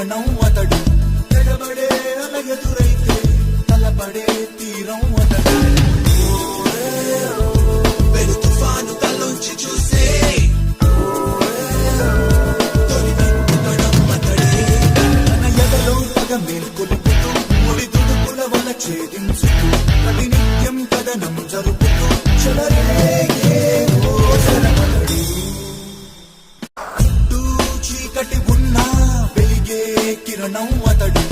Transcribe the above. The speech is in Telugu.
కిరణం అతడు తెగబడే అలగెదురైతే తలపడే తీరం అతడు వెలు తుఫాను తల్లోంచి చూసే తొలి వింటుకడం అతడే తన ఎదలో పగ మేల్కొలుపుతూ ముడి దుడుకుల వల ఛేదించుతూ ప్రతినిత్యం కథనం జరుపుతూ చెలరేగే ఓసరమతడి చుట్టూ చీకటి ఉన్నా వెలిగే కిరణం అతడు